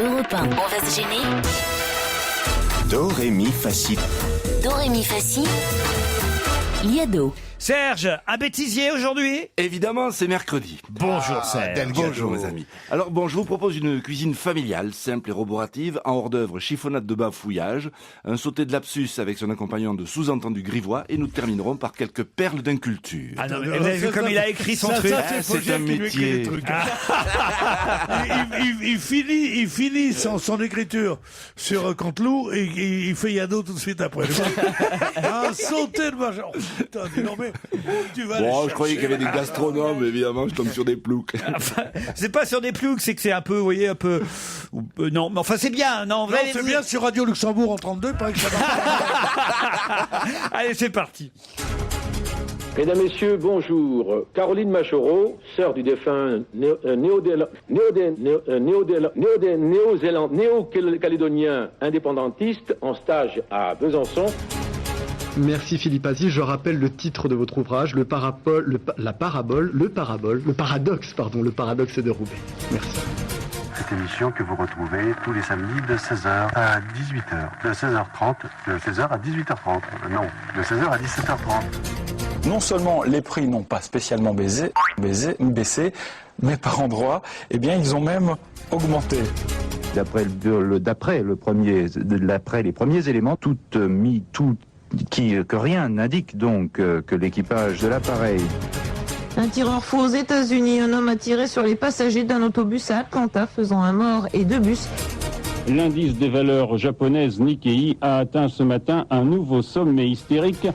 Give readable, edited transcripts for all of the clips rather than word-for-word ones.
Europe 1. On va se gêner. Do, ré, mi, fa, si. Do, ré, mi, fa, si. Liado. Serge, un bêtisier aujourd'hui? Évidemment, c'est mercredi. Bonjour Serge. Bonjour mes amis. Alors bon, je vous propose une cuisine familiale, simple et roborative, en hors d'œuvre chiffonnade de bafouillage, un sauté de lapsus avec son accompagnant de sous-entendus grivois, et nous terminerons par quelques perles d'inculture. Ah non, mais vous avez vu comme il a écrit son truc? C'est un métier. Il finit son écriture sur Canteloup et il fait Yado tout de suite après. Un sauté de machin. Oh, putain, dis donc, mais tu vas Bon, je croyais qu'il y avait des gastronomes, évidemment, je tombe sur des ploucs. Enfin, c'est pas sur des ploucs, c'est que c'est un peu, vous voyez, un peu... non, mais enfin c'est bien. Non, c'est bien sur Radio Luxembourg en 32, pareil que ça va. Allez, c'est parti. Mesdames, Messieurs, bonjour. Caroline Machereau, sœur du défunt néo-calédonien indépendantiste en stage à Besançon. Merci Philippe Aziz. Je rappelle le titre de votre ouvrage, le paradoxe de Roubaix. Merci. Cette émission que vous retrouvez tous les samedis de 16h à 18h, de 16h30, de 16h à 18h30, non, de 16h à 17h30. Non seulement les prix n'ont pas spécialement baissé, mais par endroits, eh bien, ils ont même augmenté. D'après les premiers éléments, que rien n'indique donc que l'équipage de l'appareil. Un tireur fou aux États-Unis, un homme a tiré sur les passagers d'un autobus à Atlanta, faisant un mort et 2 bus. L'indice des valeurs japonaises Nikkei a atteint ce matin un nouveau sommet hystérique.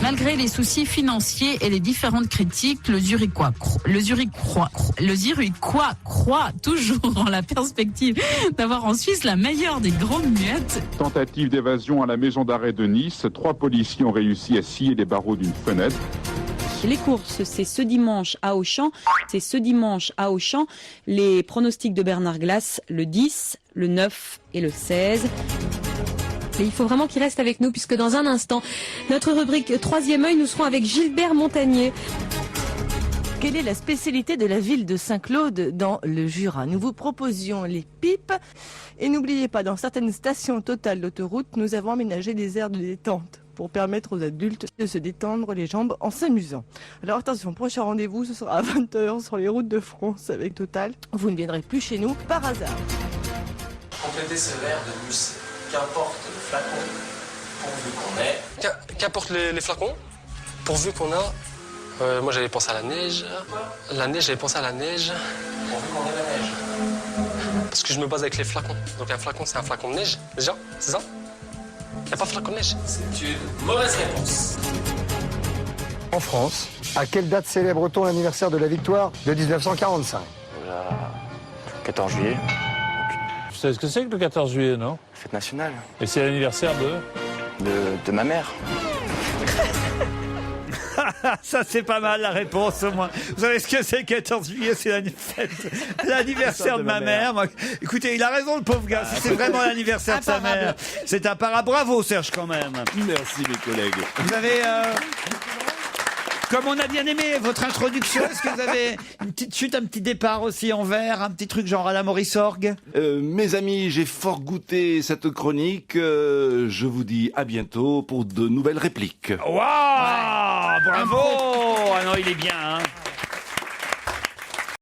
Malgré les soucis financiers et les différentes critiques, le Zurichois croit toujours en la perspective d'avoir en Suisse la meilleure des grandes muettes. Tentative d'évasion à la maison d'arrêt de Nice. 3 policiers ont réussi à scier les barreaux d'une fenêtre. Les courses, c'est ce dimanche à Auchan. Les pronostics de Bernard Glass, le 10, le 9 et le 16. Mais il faut vraiment qu'il reste avec nous puisque dans un instant, notre rubrique Troisième œil, nous serons avec Gilbert Montagnier. Quelle est la spécialité de la ville de Saint-Claude dans le Jura? Nous vous proposions les pipes. Et n'oubliez pas, dans certaines stations Total d'autoroute, nous avons aménagé des aires de détente pour permettre aux adultes de se détendre les jambes en s'amusant. Alors attention, prochain rendez-vous, ce sera à 20h sur les routes de France avec Total. Vous ne viendrez plus chez nous par hasard. Complétez ce verre de musset. Qu'importe le flacon, pourvu qu'on ait... Qu'importe les flacons, pourvu qu'on a... moi j'avais pensé à la neige. J'avais pensé à la neige. Pourvu qu'on ait la neige. Parce que je me base avec les flacons. Donc un flacon, c'est un flacon de neige, déjà, c'est ça? Il n'y a pas de flacon de neige. C'est une mauvaise réponse. En France, à quelle date célèbre-t-on l'anniversaire de la victoire de 1945? 14 juillet. Vous savez ce que c'est que le 14 juillet, non? Fête nationale. Et c'est l'anniversaire de ma mère. Ça, c'est pas mal, la réponse, au moins. Vous savez ce que c'est, le 14 juillet? C'est l'anniversaire de ma mère. Moi, écoutez, il a raison, le pauvre gars. Si c'est vraiment l'anniversaire de sa mère, c'est un bravo, Serge, quand même. Merci, mes collègues. Vous avez... Comme on a bien aimé votre introduction, est-ce que vous avez une petite chute, un petit départ aussi en vers, un petit truc genre à la Maurice Orgue? Mes amis, j'ai fort goûté cette chronique. Je vous dis à bientôt pour de nouvelles répliques. Waouh, bravo! Ah non, il est bien.